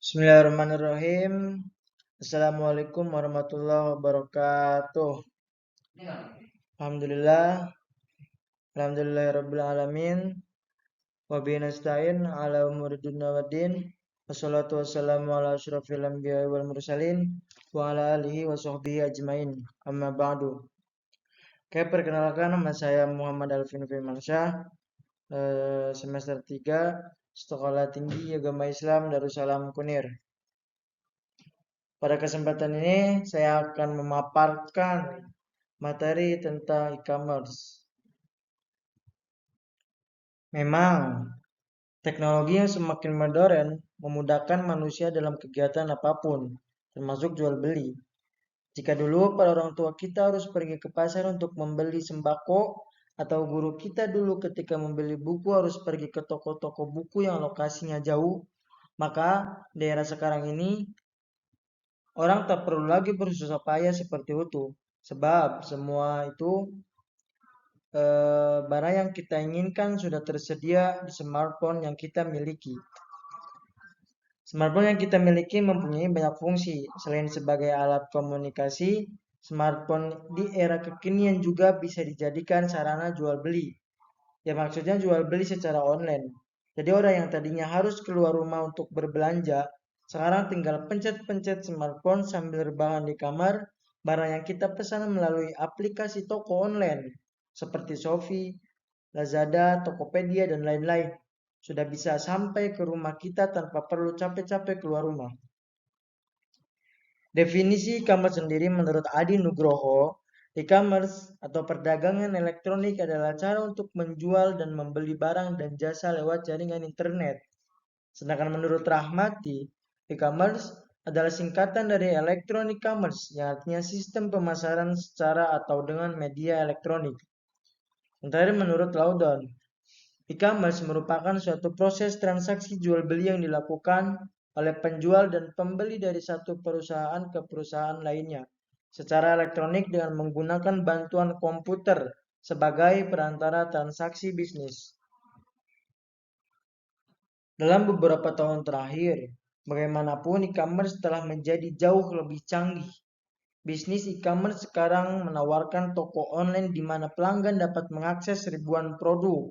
Bismillahirrahmanirrahim. Assalamualaikum warahmatullahi wabarakatuh. Alhamdulillah, alhamdulillahirabbil alamin. Wa bihi nasta'in ala umuri dunya waddin. Wassalatu wassalamu ala asyrofil anbiya'i wal mursalin wa ala alihi wa sahbihi ajmain. Amma ba'du. Oke, perkenalkan nama saya Muhammad Alvin Firmansyah, semester 3 Sekolah Tinggi Agama Islam Darussalam Kunir. Pada kesempatan ini saya akan memaparkan materi tentang e-commerce. Memang teknologi yang semakin modern memudahkan manusia dalam kegiatan apapun, termasuk jual beli. Jika dulu para orang tua kita harus pergi ke pasar untuk membeli sembako, atau guru kita dulu ketika membeli buku harus pergi ke toko-toko buku yang lokasinya jauh, maka di era sekarang ini orang tak perlu lagi bersusah payah seperti itu, sebab semua itu barang yang kita inginkan sudah tersedia di smartphone yang kita miliki. Smartphone yang kita miliki mempunyai banyak fungsi. Selain sebagai alat komunikasi, smartphone di era kekinian juga bisa dijadikan sarana jual beli. Ya, maksudnya jual beli secara online. Jadi orang yang tadinya harus keluar rumah untuk berbelanja, sekarang tinggal pencet-pencet smartphone sambil rebahan di kamar. Barang yang kita pesan melalui aplikasi toko online seperti Shopee, Lazada, Tokopedia, dan lain-lain sudah bisa sampai ke rumah kita tanpa perlu capek-capek keluar rumah. Definisi e-commerce sendiri menurut Adi Nugroho, e-commerce atau perdagangan elektronik adalah cara untuk menjual dan membeli barang dan jasa lewat jaringan internet. Sedangkan menurut Rahmati, e-commerce adalah singkatan dari electronic commerce, yang artinya sistem pemasaran secara atau dengan media elektronik. Sementara menurut Laudon, e-commerce merupakan suatu proses transaksi jual beli yang dilakukan oleh penjual dan pembeli dari satu perusahaan ke perusahaan lainnya secara elektronik dengan menggunakan bantuan komputer sebagai perantara transaksi bisnis. Dalam beberapa tahun terakhir, bagaimanapun e-commerce telah menjadi jauh lebih canggih. Bisnis e-commerce sekarang menawarkan toko online di mana pelanggan dapat mengakses ribuan produk,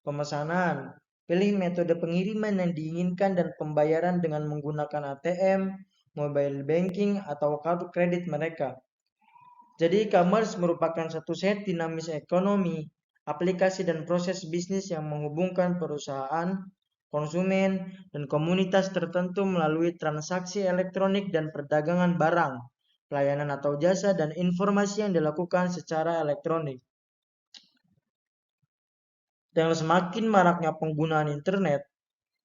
pemesanan, pilih metode pengiriman yang diinginkan dan pembayaran dengan menggunakan ATM, mobile banking, atau kartu kredit mereka. Jadi e-commerce merupakan satu set dinamis ekonomi, aplikasi dan proses bisnis yang menghubungkan perusahaan, konsumen, dan komunitas tertentu melalui transaksi elektronik dan perdagangan barang, pelayanan atau jasa, dan informasi yang dilakukan secara elektronik. Dengan semakin maraknya penggunaan internet,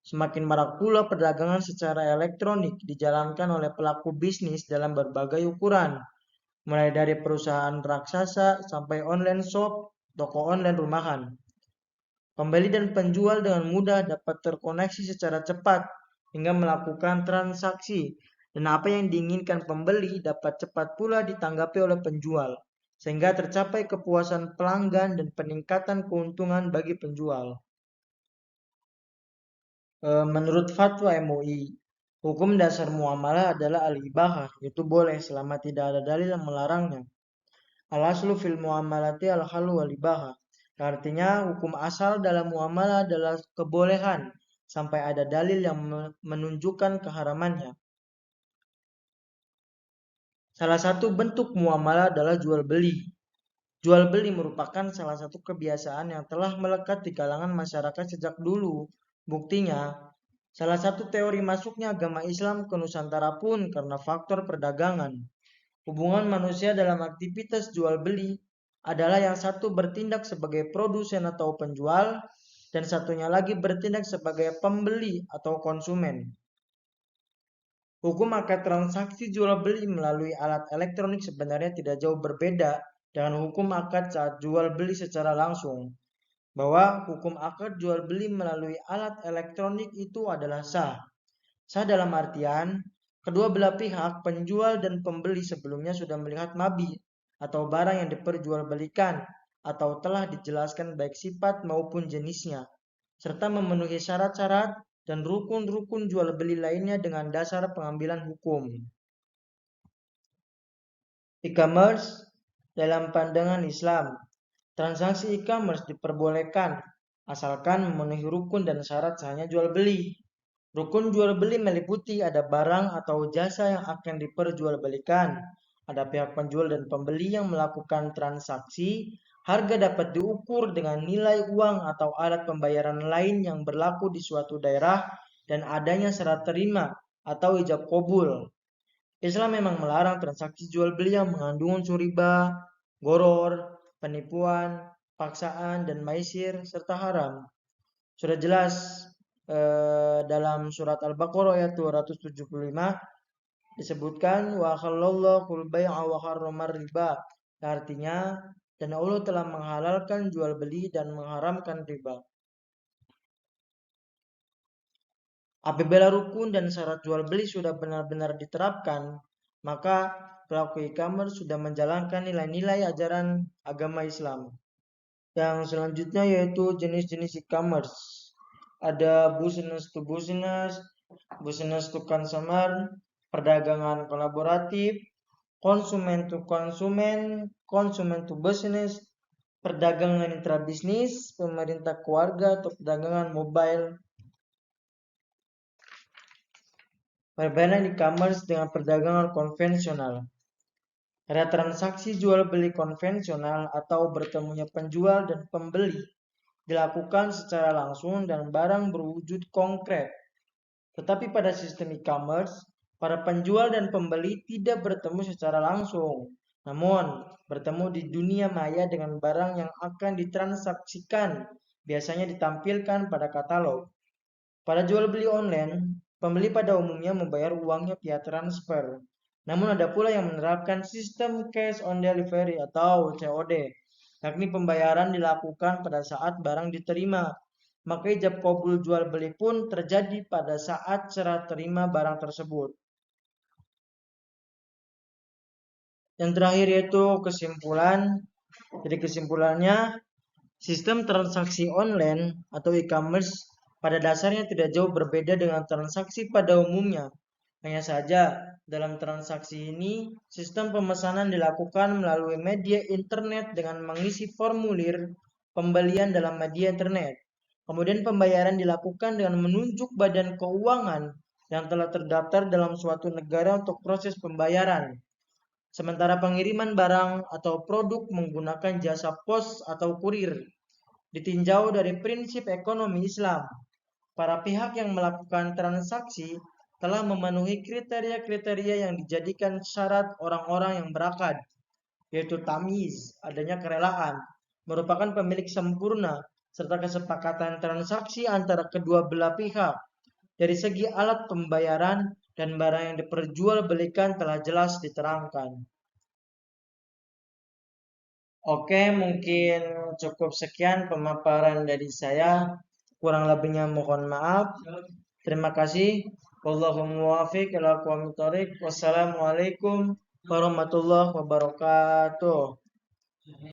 semakin marak pula perdagangan secara elektronik dijalankan oleh pelaku bisnis dalam berbagai ukuran, mulai dari perusahaan raksasa sampai online shop, toko online rumahan. Pembeli dan penjual dengan mudah dapat terkoneksi secara cepat hingga melakukan transaksi, dan apa yang diinginkan pembeli dapat cepat pula ditanggapi oleh penjual, sehingga tercapai kepuasan pelanggan dan peningkatan keuntungan bagi penjual. Menurut fatwa MUI, hukum dasar muamalah adalah al-ibahah, yaitu boleh selama tidak ada dalil yang melarangnya. Al-aslu fil muamalati al-halu wal-ibahah. Artinya hukum asal dalam muamalah adalah kebolehan sampai ada dalil yang menunjukkan keharamannya. Salah satu bentuk muamalah adalah jual beli. Jual beli merupakan salah satu kebiasaan yang telah melekat di kalangan masyarakat sejak dulu. Buktinya, salah satu teori masuknya agama Islam ke Nusantara pun karena faktor perdagangan. Hubungan manusia dalam aktivitas jual beli adalah yang satu bertindak sebagai produsen atau penjual, dan satunya lagi bertindak sebagai pembeli atau konsumen. Hukum akad transaksi jual beli melalui alat elektronik sebenarnya tidak jauh berbeda dengan hukum akad saat jual beli secara langsung. Bahwa hukum akad jual beli melalui alat elektronik itu adalah sah. Sah dalam artian kedua belah pihak, penjual dan pembeli, sebelumnya sudah melihat mabih atau barang yang diperjualbelikan atau telah dijelaskan baik sifat maupun jenisnya, serta memenuhi syarat-syarat dan rukun-rukun jual beli lainnya dengan dasar pengambilan hukum. E-commerce dalam pandangan Islam. Transaksi e-commerce diperbolehkan asalkan memenuhi rukun dan syarat sahnya jual beli. Rukun jual beli meliputi ada barang atau jasa yang akan diperjualbelikan, ada pihak penjual dan pembeli yang melakukan transaksi, harga dapat diukur dengan nilai uang atau alat pembayaran lain yang berlaku di suatu daerah, dan adanya syarat terima atau ijab kabul. Islam memang melarang transaksi jual beli yang mengandung unsur riba, goror, penipuan, paksaan, dan maisir, serta haram. Sudah jelas dalam surat Al-Baqarah ayat 275 disebutkan wa halallahu bai'a wa harramar riba. Artinya, dan Allah telah menghalalkan jual beli dan mengharamkan riba. Apabila rukun dan syarat jual beli sudah benar-benar diterapkan, maka pelaku e-commerce sudah menjalankan nilai-nilai ajaran agama Islam. Yang selanjutnya yaitu jenis-jenis e-commerce. Ada business to business, business to consumer, perdagangan kolaboratif, konsumen to konsumen, konsumen to business, perdagangan intrabisnis, pemerintah keluarga atau perdagangan mobile. Perbedaan e-commerce dengan perdagangan konvensional. Ada transaksi jual beli konvensional atau bertemunya penjual dan pembeli dilakukan secara langsung dan barang berwujud konkret. Tetapi pada sistem e-commerce, para penjual dan pembeli tidak bertemu secara langsung, namun bertemu di dunia maya dengan barang yang akan ditransaksikan, biasanya ditampilkan pada katalog. Pada jual beli online, pembeli pada umumnya membayar uangnya via transfer. Namun ada pula yang menerapkan sistem cash on delivery atau COD, yakni pembayaran dilakukan pada saat barang diterima. Maka ijab kabul jual beli pun terjadi pada saat serah terima barang tersebut. Yang terakhir yaitu kesimpulan. Jadi kesimpulannya, sistem transaksi online atau e-commerce pada dasarnya tidak jauh berbeda dengan transaksi pada umumnya. Hanya saja dalam transaksi ini, sistem pemesanan dilakukan melalui media internet dengan mengisi formulir pembelian dalam media internet. Kemudian pembayaran dilakukan dengan menunjuk badan keuangan yang telah terdaftar dalam suatu negara untuk proses pembayaran. Sementara pengiriman barang atau produk menggunakan jasa pos atau kurir. Ditinjau dari prinsip ekonomi Islam, para pihak yang melakukan transaksi telah memenuhi kriteria-kriteria yang dijadikan syarat orang-orang yang berakad, yaitu tamyiz, adanya kerelaan, merupakan pemilik sempurna, serta kesepakatan transaksi antara kedua belah pihak. Dari segi alat pembayaran dan barang yang diperjualbelikan telah jelas diterangkan. Oke, mungkin cukup sekian pemaparan dari saya. Kurang lebihnya mohon maaf. Terima kasih. Wallahu muwaffiq ila aqwamit thoriq. Wassalamualaikum warahmatullahi wabarakatuh.